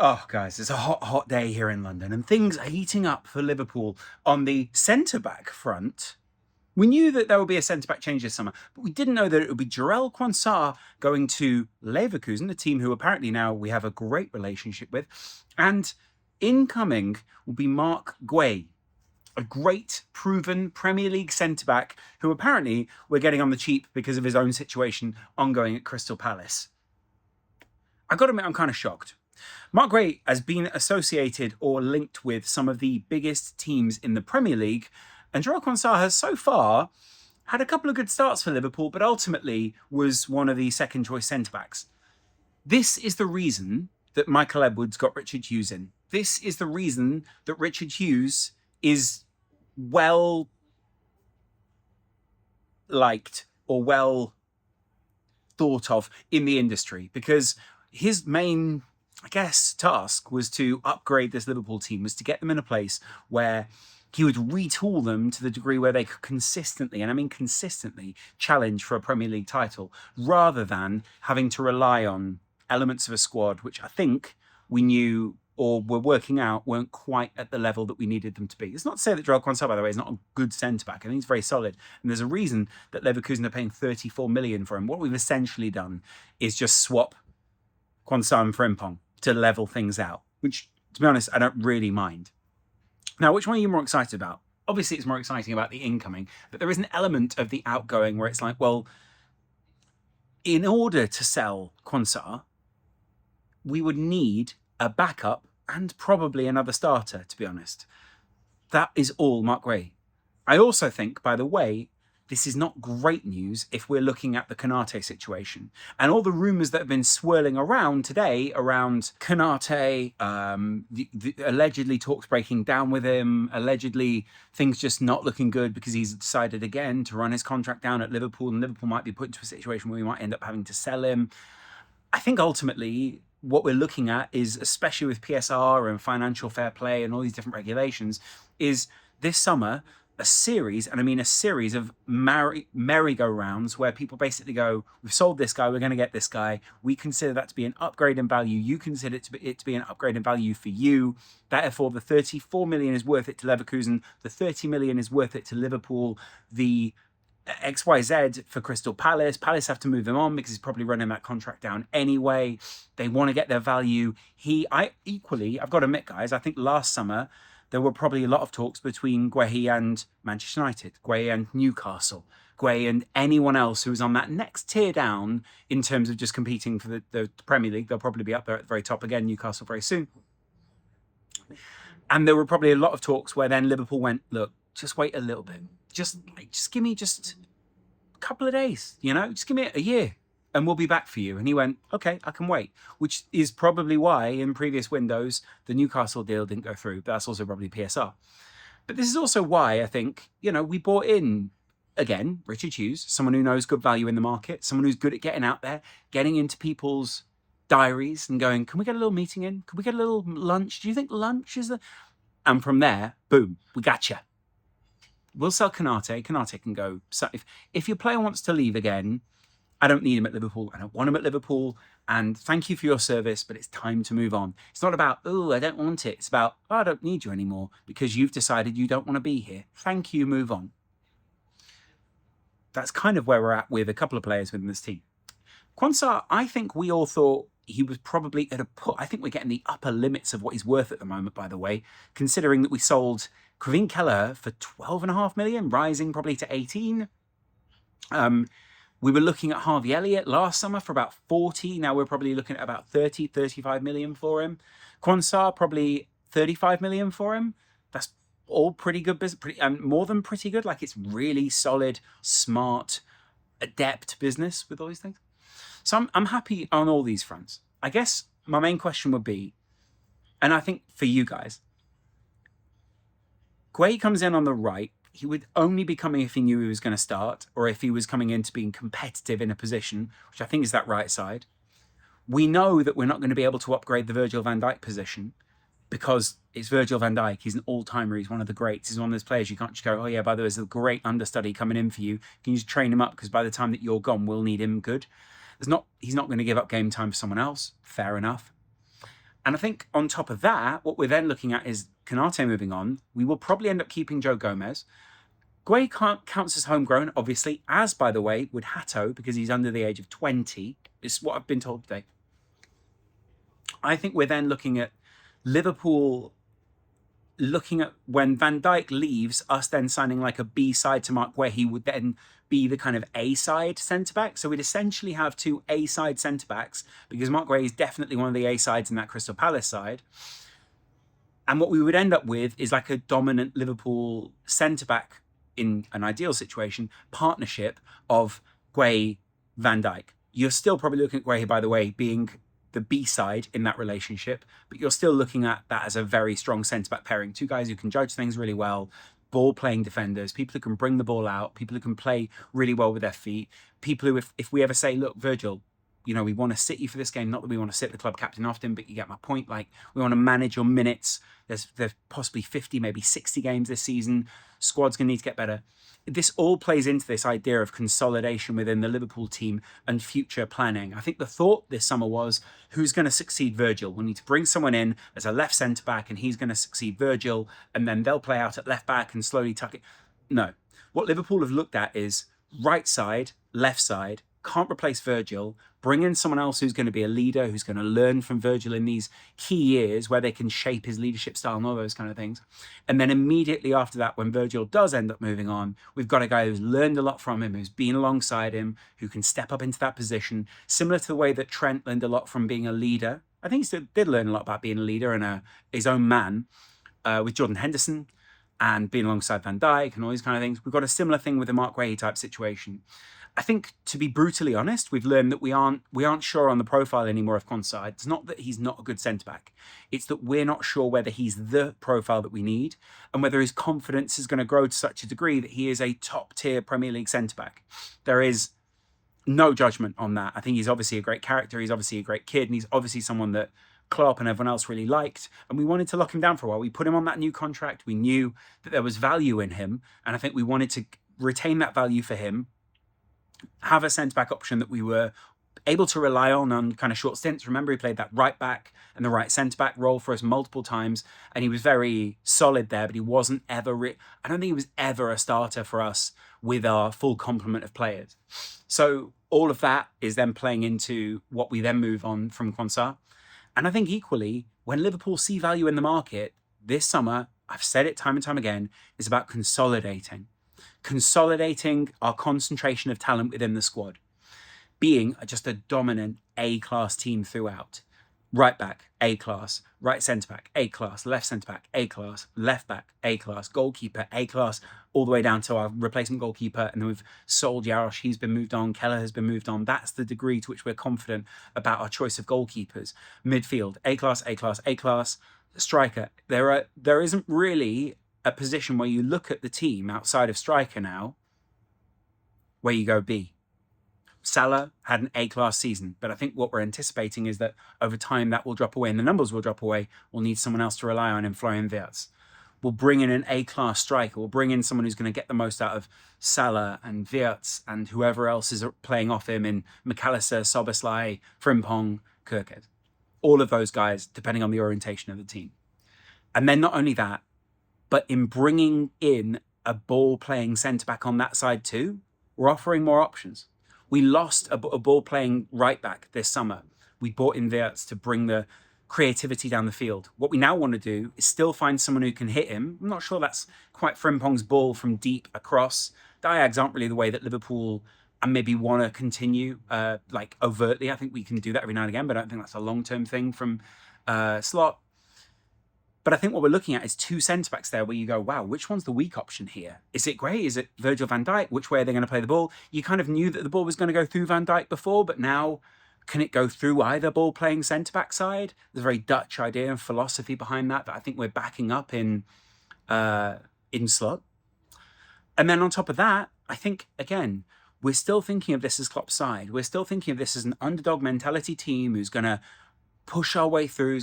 Oh, guys, it's a hot, hot day here in London, and things are heating up for Liverpool on the centre-back front. We knew that there would be a centre-back change this summer, but we didn't know that it would be Quansah going to Leverkusen, a team who apparently now we have a great relationship with. And incoming will be Marc Guéhi, a great, proven Premier League centre-back who apparently we're getting on the cheap because of his own situation ongoing at Crystal Palace. I've got to admit, I'm kind of shocked. Marc Guéhi has been associated or linked with some of the biggest teams in the Premier League, and Quansah has so far had a couple of good starts for Liverpool, but ultimately was one of the second-choice centre-backs. This is the reason that Michael Edwards got Richard Hughes in. This is the reason that Richard Hughes is well liked or well thought of in the industry, because his main, I guess, task was to upgrade this Liverpool team, was to get them in a place where he would retool them to the degree where they could consistently, and I mean consistently, challenge for a Premier League title, rather than having to rely on elements of a squad which I think we knew or were working out weren't quite at the level that we needed them to be. It's not to say that Quansah, by the way, is not a good centre-back. I think he's very solid. And there's a reason that Leverkusen are paying 34 million for him. What we've essentially done is just swap Quansah and Frimpong to level things out, which, to be honest, I don't really mind. Now, which one are you more excited about? Obviously, it's more exciting about the incoming, but there is an element of the outgoing where it's like, well, in order to sell Quansah, we would need a backup and probably another starter, to be honest. That is all Marc Guéhi. I also think, by the way, this is not great news if we're looking at the Konate situation. And all the rumours that have been swirling around today around Konate, the allegedly talks breaking down with him, allegedly things just not looking good because he's decided again to run his contract down at Liverpool, and Liverpool might be put into a situation where we might end up having to sell him. I think ultimately what we're looking at is, especially with PSR and financial fair play and all these different regulations, is this summer a series, and I mean a series of merry-go-rounds where people basically go, we've sold this guy, we're going to get this guy. We consider that to be an upgrade in value. You consider it to be an upgrade in value for you. Therefore, the 34 million is worth it to Leverkusen. The 30 million is worth it to Liverpool. The XYZ for Crystal Palace. Palace have to move him on because he's probably running that contract down anyway. They want to get their value. I've got to admit, guys, I think last summer there were probably a lot of talks between Guéhi and Manchester United, Guéhi and Newcastle, Guéhi and anyone else who was on that next tier down in terms of just competing for the Premier League. They'll probably be up there at the very top again, Newcastle very soon. And there were probably a lot of talks where then Liverpool went, look, just wait a little bit. Just give me just a couple of days, just give me a year and we'll be back for you. And he went, okay, I can wait, which is probably why in previous windows, the Newcastle deal didn't go through. But that's also probably PSR. But this is also why I think, we bought in, again, Richard Hughes, someone who knows good value in the market, someone who's good at getting out there, getting into people's diaries and going, can we get a little meeting in? Can we get a little lunch? Do you think lunch is And from there, boom, we got you. We'll sell Konate. Konate can go. So if your player wants to leave again, I don't need him at Liverpool. I don't want him at Liverpool. And thank you for your service, but it's time to move on. It's not about, oh, I don't want it. It's about, oh, I don't need you anymore because you've decided you don't want to be here. Thank you, move on. That's kind of where we're at with a couple of players within this team. Quansah, I think we all thought he was probably at I think we're getting the upper limits of what he's worth at the moment, by the way, considering that we sold Kevin Keller for 12.5 million, rising probably to 18. We were looking at Harvey Elliott last summer for about 40. Now we're probably looking at about 30, 35 million for him. Quansah, probably 35 million for him. That's all pretty good business, and more than pretty good. Like, it's really solid, smart, adept business with all these things. So I'm happy on all these fronts. I guess my main question would be, and I think for you guys, Guéhi comes in on the right. He would only be coming if he knew he was going to start, or if he was coming into being competitive in a position, which I think is that right side. We know that we're not going to be able to upgrade the Virgil van Dijk position because it's Virgil van Dijk. He's an all-timer. He's one of the greats. He's one of those players you can't just go, oh yeah, by the way, there's a great understudy coming in for you. Can you just train him up? Because by the time that you're gone, we'll need him good. He's not going to give up game time for someone else. Fair enough. And I think on top of that, what we're then looking at is Konate moving on. We will probably end up keeping Joe Gomez. Guéhi counts as homegrown, obviously, as, by the way, would Hato, because he's under the age of 20. It's what I've been told today. I think we're then looking at Liverpool, looking at when Van Dijk leaves, us then signing like a B side to Marc Guéhi would then be the kind of A side centre back. So we'd essentially have two A side centre backs, because Marc Guéhi is definitely one of the A sides in that Crystal Palace side. And what we would end up with is like a dominant Liverpool centre back, in an ideal situation, partnership of Guéhi, Van Dijk. You're still probably looking at Guéhi, by the way, being the B side in that relationship, but you're still looking at that as a very strong centre-back pairing. Two guys who can judge things really well, ball-playing defenders, people who can bring the ball out, people who can play really well with their feet, people who, if we ever say, look, Virgil, you know, we want to sit you for this game, not that we want to sit the club captain often, but you get my point. Like, we want to manage your minutes. There's possibly 50, maybe 60 games this season. Squad's going to need to get better. This all plays into this idea of consolidation within the Liverpool team and future planning. I think the thought this summer was, who's going to succeed Virgil? We need to bring someone in as a left centre-back and he's going to succeed Virgil, and then they'll play out at left-back and slowly tuck it. No. What Liverpool have looked at is right side, left side, can't replace Virgil, bring in someone else who's going to be a leader, who's going to learn from Virgil in these key years where they can shape his leadership style and all those kind of things. And then immediately after that, when Virgil does end up moving on, we've got a guy who's learned a lot from him, who's been alongside him, who can step up into that position, similar to the way that Trent learned a lot from being a leader. I think he still did learn a lot about being a leader and his own man with Jordan Henderson and being alongside Van Dijk and all these kind of things. We've got a similar thing with a Marc Guéhi type situation. I think, to be brutally honest, we've learned that we aren't sure on the profile anymore of Quansah. It's not that he's not a good centre-back. It's that we're not sure whether he's the profile that we need and whether his confidence is going to grow to such a degree that he is a top-tier Premier League centre-back. There is no judgment on that. I think he's obviously a great character. He's obviously a great kid. And he's obviously someone that Klopp and everyone else really liked. And we wanted to lock him down for a while. We put him on that new contract. We knew that there was value in him. And I think we wanted to retain that value for him, have a centre-back option that we were able to rely on kind of short stints. Remember, he played that right-back and the right centre-back role for us multiple times, and he was very solid there, but he wasn't ever... I don't think he was ever a starter for us with our full complement of players. So all of that is then playing into what we then move on from Quansah. And I think equally, when Liverpool see value in the market, this summer, I've said it time and time again, is about consolidating our concentration of talent within the squad, being just a dominant A-class team throughout. Right back, A-class. Right centre-back, A-class. Left centre-back, A-class. Left back, A-class. Goalkeeper, A-class, all the way down to our replacement goalkeeper. And then we've sold Jarosz, he's been moved on. Keller has been moved on. That's the degree to which we're confident about our choice of goalkeepers. Midfield, A-class, A-class, A-class. Striker, there isn't really a position where you look at the team outside of striker now where you go B. Salah had an A-class season, but I think what we're anticipating is that over time that will drop away and the numbers will drop away. We'll need someone else to rely on in Florian Wirtz. We'll bring in an A-class striker. We'll bring in someone who's going to get the most out of Salah and Wirtz and whoever else is playing off him in McAllister, Szoboszlai, Frimpong, Kirkhead. All of those guys, depending on the orientation of the team. And then not only that, but in bringing in a ball-playing centre-back on that side too, we're offering more options. We lost a ball-playing right-back this summer. We brought in Wirtz to bring the creativity down the field. What we now want to do is still find someone who can hit him. I'm not sure that's quite Frimpong's ball from deep across. Diags aren't really the way that Liverpool and maybe want to continue like overtly. I think we can do that every now and again, but I don't think that's a long-term thing from Slot. But I think what we're looking at is two centre-backs there where you go, wow, which one's the weak option here? Is it Guéhi? Is it Virgil van Dijk? Which way are they going to play the ball? You kind of knew that the ball was going to go through Van Dijk before, but now can it go through either ball-playing centre-back side? There's a very Dutch idea and philosophy behind that I think we're backing up in Slot. And then on top of that, I think, again, we're still thinking of this as Klopp's side. We're still thinking of this as an underdog mentality team who's going to push our way through.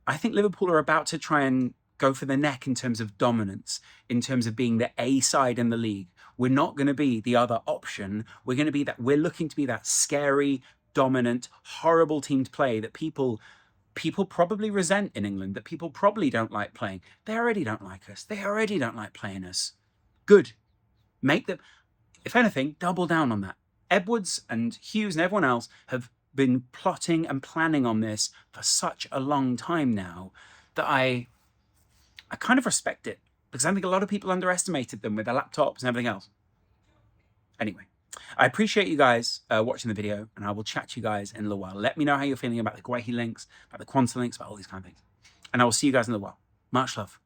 I think Liverpool are about to try and go for the neck in terms of dominance, in terms of being the A side in the league. We're not going to be the other option. We're looking to be that scary, dominant, horrible team to play that people people probably resent in England, that people probably don't like playing. They already don't like us. They already don't like playing us. Good. Make them, if anything, double down on that. Edwards and Hughes and everyone else have been plotting and planning on this for such a long time now that I kind of respect it, because I think a lot of people underestimated them with their laptops and everything else. Anyway, I appreciate you guys watching the video, and I will chat to you guys in a little while. Let me know how you're feeling about the Guéhi links, about the Quansah links, about all these kind of things. And I will see you guys in a little while. Much love.